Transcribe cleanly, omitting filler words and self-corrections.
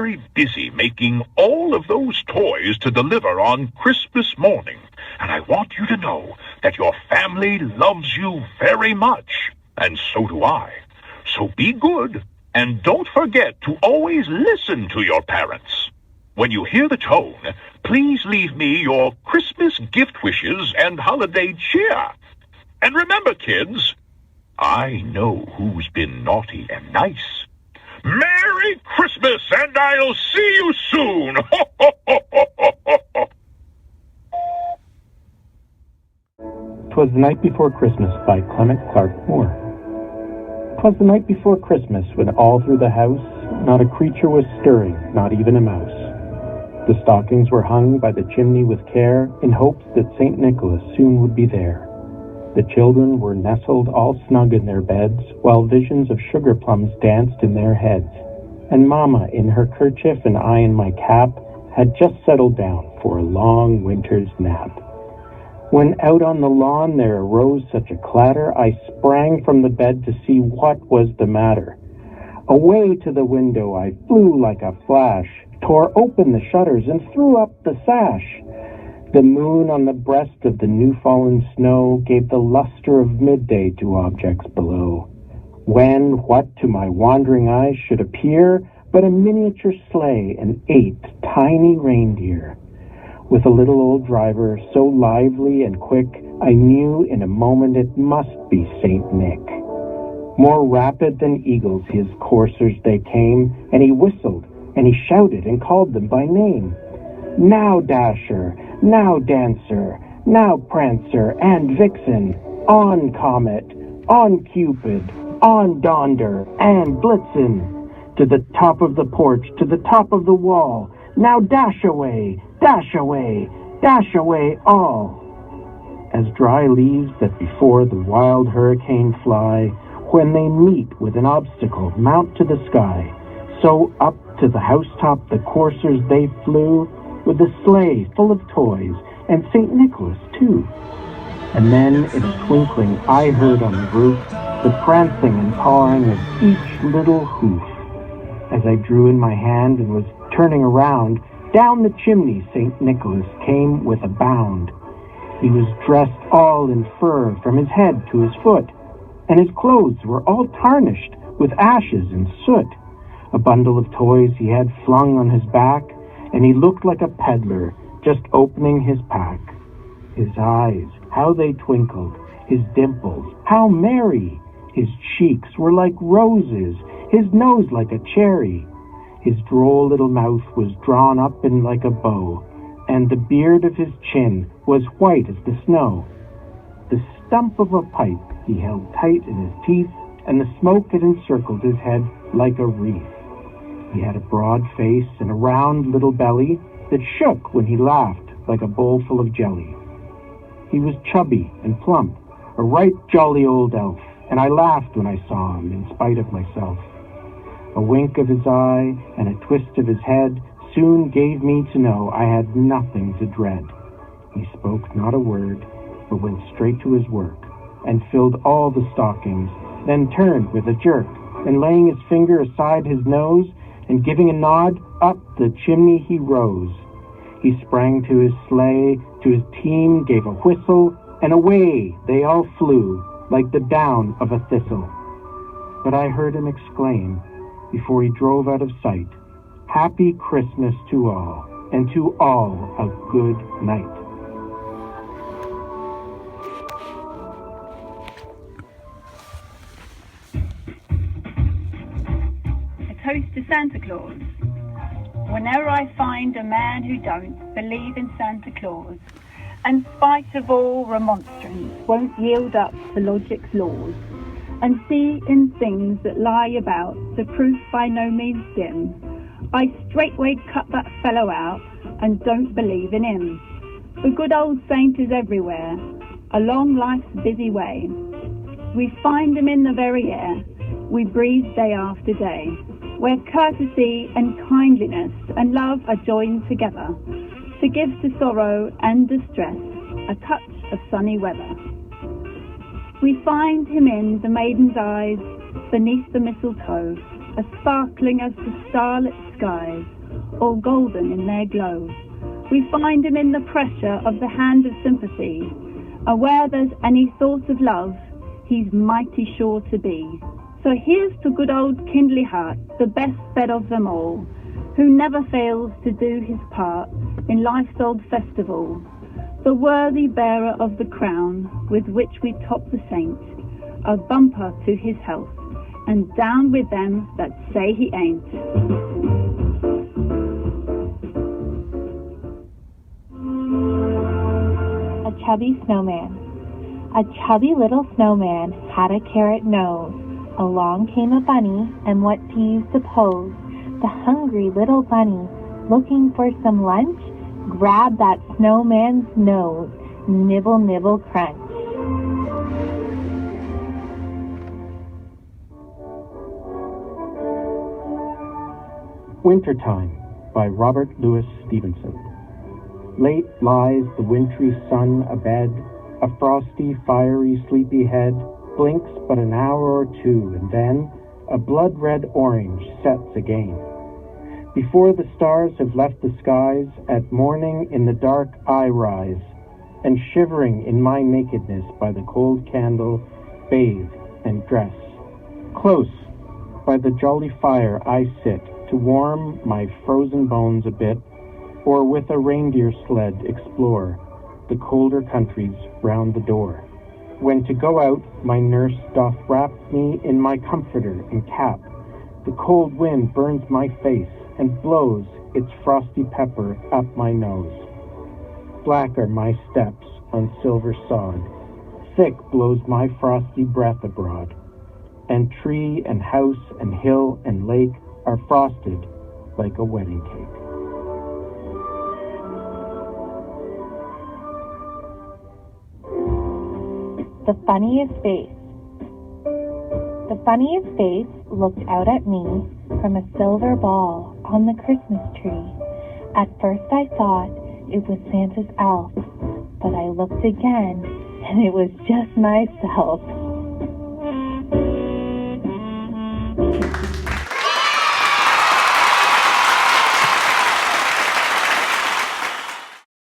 very busy making all of those toys to deliver on Christmas morning, and I want you to know that your family loves you very much, and so do I. So be good, and don't forget to always listen to your parents. When you hear the tone, please leave me your Christmas gift wishes and holiday cheer. And remember, kids, I know who's been naughty and nice. Merry Christmas, and I'll see you soon! 'Twas the Night Before Christmas by Clement Clarke Moore. 'Twas the night before Christmas, when all through the house not a creature was stirring, not even a mouse. The stockings were hung by the chimney with care, in hopes that St. Nicholas soon would be there. The children were nestled all snug in their beds, while visions of sugar plums danced in their heads. And Mamma, in her kerchief and I in my cap, had just settled down for a long winter's nap. When out on the lawn there arose such a clatter, I sprang from the bed to see what was the matter. Away to the window I flew like a flash, tore open the shutters and threw up the sash. The moon on the breast of the new-fallen snow gave the luster of midday to objects below, when what to my wandering eyes should appear but a miniature sleigh and 8 tiny reindeer. With a little old driver so lively and quick, I knew in a moment it must be Saint Nick. More rapid than eagles his coursers they came, and he whistled, and he shouted and called them by name. Now Dasher, now Dancer, now Prancer and Vixen, on Comet, on Cupid, on Donder and Blitzen, to the top of the porch, to the top of the wall, now dash away, dash away, dash away all. As dry leaves that before the wild hurricane fly, when they meet with an obstacle, mount to the sky, so up to the housetop the coursers they flew, with the sleigh full of toys, and St. Nicholas too. And then in a twinkling I heard on the roof the prancing and pawing of each little hoof. As I drew in my hand and was turning around, down the chimney St. Nicholas came with a bound. He was dressed all in fur from his head to his foot, and his clothes were all tarnished with ashes and soot. A bundle of toys he had flung on his back, and he looked like a peddler just opening his pack. His eyes, how they twinkled, his dimples, how merry! His cheeks were like roses, his nose like a cherry. His droll little mouth was drawn up in like a bow, and the beard of his chin was white as the snow. The stump of a pipe he held tight in his teeth, and the smoke had encircled his head like a wreath. He had a broad face and a round little belly that shook when he laughed like a bowl full of jelly. He was chubby and plump, a right jolly old elf, and I laughed when I saw him in spite of myself. A wink of his eye and a twist of his head soon gave me to know I had nothing to dread. He spoke not a word, but went straight to his work, and filled all the stockings, then turned with a jerk, and laying his finger aside his nose, and giving a nod, up the chimney he rose. He sprang to his sleigh, to his team gave a whistle, and away they all flew, like the down of a thistle. But I heard him exclaim, before he drove out of sight, Happy Christmas to all, and to all a good night. Toast to Santa Claus. Whenever I find a man who don't believe in Santa Claus, and spite of all remonstrance won't yield up to logic's laws, and see in things that lie about the proof by no means dim, I straightway cut that fellow out and don't believe in him. The good old saint is everywhere, along life's busy way. We find him in the very air we breathe day after day, where courtesy and kindliness and love are joined together to give to sorrow and distress a touch of sunny weather. We find him in the maiden's eyes, beneath the mistletoe, as sparkling as the starlit skies, all golden in their glow. We find him in the pressure of the hand of sympathy, and where there's any thought of love, he's mighty sure to be. So here's to good old Kindly Heart, the best bed of them all, who never fails to do his part in life's old festival, the worthy bearer of the crown with which we top the saint, a bumper to his health, and down with them that say he ain't. A chubby snowman. A chubby little snowman had a carrot nose. Along came a bunny, and what do you suppose? The hungry little bunny, looking for some lunch, grabbed that snowman's nose. Nibble, nibble, crunch. Wintertime by Robert Louis Stevenson. Late lies the wintry sun abed, a frosty, fiery, sleepy head blinks but an hour or two, and then a blood-red orange sets again. Before the stars have left the skies, at morning in the dark I rise, and shivering in my nakedness by the cold candle, bathe and dress. Close by the jolly fire I sit, to warm my frozen bones a bit, or with a reindeer sled explore the colder countries round the door. When to go out, my nurse doth wrap me in my comforter and cap. The cold wind burns my face and blows its frosty pepper up my nose. Black are my steps on silver sod, thick blows my frosty breath abroad, and tree and house and hill and lake are frosted like a wedding cake. The funniest face. The funniest face looked out at me from a silver ball on the Christmas tree. At first I thought it was Santa's elf, but I looked again and it was just myself.